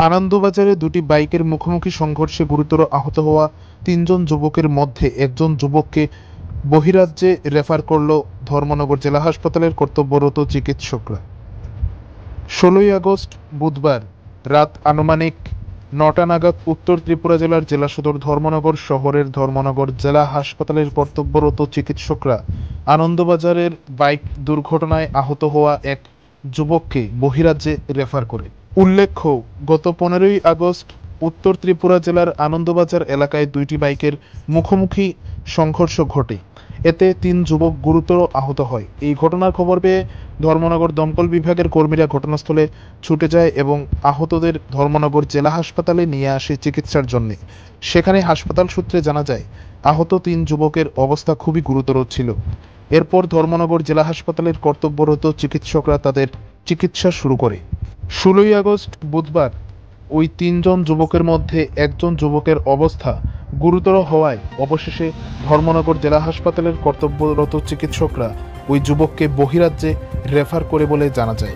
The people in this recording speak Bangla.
আনন্দবাজারে দুটি বাইকের মুখোমুখি সংঘর্ষে গুরুতর আহত হওয়া তিনজন যুবকের মধ্যে একজন যুবককে বহিরাজ্যে রেফার করল ধর্মনগর জেলা হাসপাতালের কর্তব্যরত চিকিৎসকরা। 16ই আগস্ট বুধবার রাত আনুমানিক 9টা নাগাদ উত্তর ত্রিপুরা জেলার জেলা সদর ধর্মনগর শহরের ধর্মনগর জেলা হাসপাতালের কর্তব্যরত চিকিৎসকরা আনন্দবাজারের বাইক দুর্ঘটনায় আহত হওয়া এক যুবককে বহিরাজ্যে রেফার করে। উল্লেখ্য, গত 15ই আগস্ট উত্তর ত্রিপুরা জেলার আনন্দবাজার এলাকায় দুইটি বাইকের মুখোমুখি সংঘর্ষ ঘটে। এতে 3 যুবক গুরুতর আহত হয়। এই ঘটনার খবর পেয়ে ধর্মনগর দমকল বিভাগের কর্মীরা ঘটনাস্থলে ছুটে যায় এবং আহতদের ধর্মনগর জেলা হাসপাতালে নিয়ে আসে চিকিৎসার জন্য। সেখানে হাসপাতাল সূত্রে জানা যায়, আহত 3 যুবকের অবস্থা খুবই গুরুতর ছিল। এরপর ধর্মনগর জেলা হাসপাতালের কর্তব্যরত চিকিৎসকরা তাদের চিকিৎসা শুরু করে। 16ই আগস্ট বুধবার ওই 3 জন যুবকের মধ্যে একজন যুবকের অবস্থা গুরুতর হওয়ায় অবশেষে ধর্মনগর জেলা হাসপাতালের কর্তব্যরত চিকিৎসকরা ওই যুবককে বহিরাজ্যে রেফার করে বলে জানা যায়।